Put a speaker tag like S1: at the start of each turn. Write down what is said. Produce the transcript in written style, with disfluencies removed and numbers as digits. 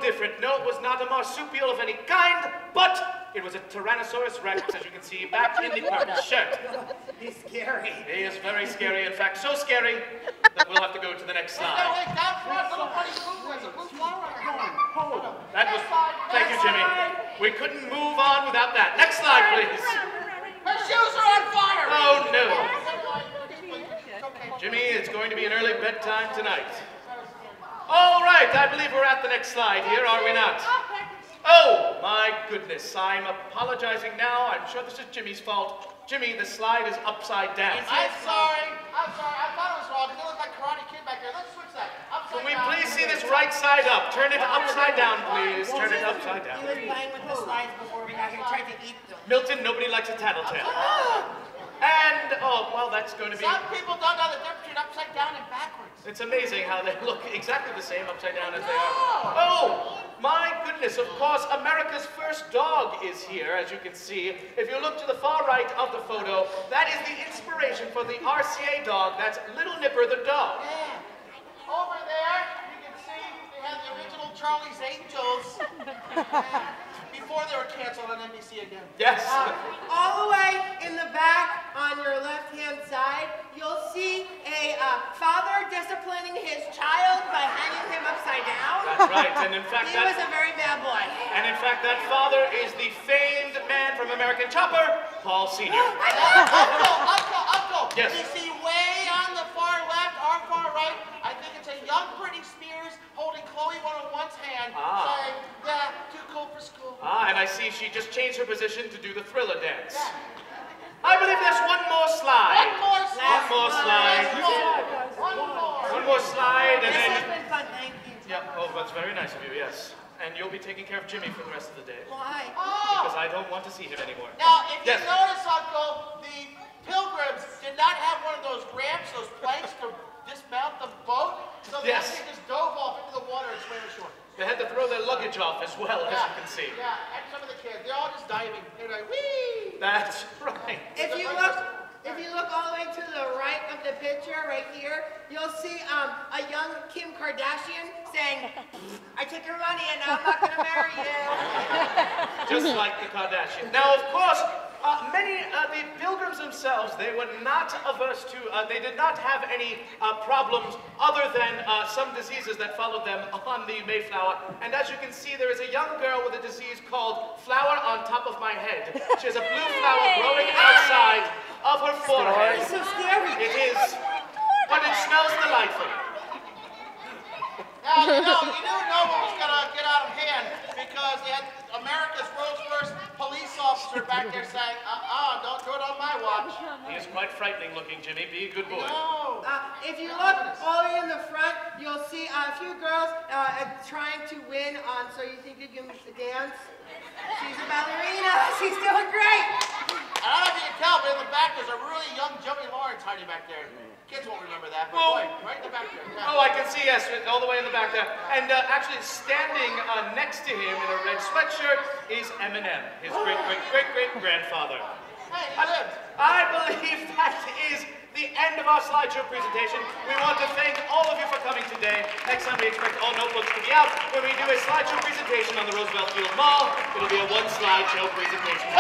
S1: different. No, it was not a marsupial of any kind, but it was a Tyrannosaurus Rex, as you can see, back in the purple shirt.
S2: He's scary.
S1: He is very scary. In fact, so scary that we'll have to go to the next slide. That was, thank you, Jimmy. We couldn't move on without that. Next slide, please.
S3: Her shoes are on fire!
S1: Oh, no. Jimmy, it's going to be an early bedtime tonight. All right, I believe we're at the next slide here, are we not? Oh, my goodness, I'm apologizing now. I'm sure this is Jimmy's fault. Jimmy, the slide is upside down.
S3: I'm sorry. I thought it was wrong. It looked like Karate Kid back there. Let's switch that.
S1: Can we please see this right side up? Turn it upside down, please. Turn it upside down.
S2: He was playing with the slides before we got here, tried to eat them.
S1: Milton, nobody likes a tattletale. And, oh, well, that's going to be...
S3: Some people don't know the difference between upside down and backwards.
S1: It's amazing how they look exactly the same upside down as they are. Oh, my goodness, of course, America's first dog is here, as you can see. If you look to the far right of the photo, that is the inspiration for the RCA dog. That's Little Nipper the dog.
S3: Yeah. Over there, you can see they have the original Charlie's Angels before they were canceled on NBC again.
S1: Yes.
S2: All the way in the back on your left-hand side, you'll see a father disciplining his child by hanging him upside down.
S1: That's right, and in fact
S2: he was a very bad boy.
S1: And in fact, that father is the famed man from American Chopper, Paul Sr.
S3: Uncle!
S1: Yes.
S3: You see way on the far left, our far right, I think it's a young Britney Spears holding Chloe 101's hand, saying, yeah, too cool for school.
S1: And I see she just changed her position to do the Thriller dance. Yeah. I believe there's one more slide. One more slide, and then...
S2: This has been fun, thank you.
S1: Yeah, oh, that's very nice of you, yes. And you'll be taking care of Jimmy for the rest of the day.
S2: Why?
S1: Because I don't want to see him anymore.
S3: Now, if you notice, Uncle, the Pilgrims did not have one of those ramps, those planks to dismount the boat, so they actually just dove off into the water and swam ashore.
S1: They had to throw their luggage off as well, as you can see.
S3: Yeah, and some of the kids, they're all just diving. They're like, whee!
S1: That's right.
S2: If you look all the way to the right of the picture, right here, you'll see a young Kim Kardashian saying, I took your money and now I'm not going to marry you.
S1: Just like the Kardashians. Now, of course, the Pilgrims themselves, they were not averse to, they did not have any problems other than some diseases that followed them on the Mayflower. And as you can see, there is a young girl with a disease called flower on top of my head. She has a blue flower growing outside of her forehead.
S2: It's so scary.
S1: It is, but it smells delightful.
S3: Now, you knew no one was going to get out of hand because they had America's world's first police officer back there saying, don't do it on my watch.
S1: He is quite frightening looking, Jimmy. Be a good boy.
S3: No.
S2: If you look all the way in the front, you'll see a few girls trying to win on So You Think You Can Dance. She's a ballerina. She's doing great.
S3: I don't know if you can tell, but in the back there's a really young Joey Lawrence hiding back there. Kids won't remember that, but boy, right in the back there. Yeah.
S1: Oh, I can see, yes, all the way in the back there. And actually standing next to him in a red sweatshirt is Eminem, his great-great-great-great-grandfather.
S3: Hey, he lived.
S1: I believe that is the end of our slideshow presentation. We want to thank all of you for coming today. Next time we expect all notebooks to be out when we do a slideshow presentation on the Roosevelt Field Mall. It'll be a one slideshow presentation.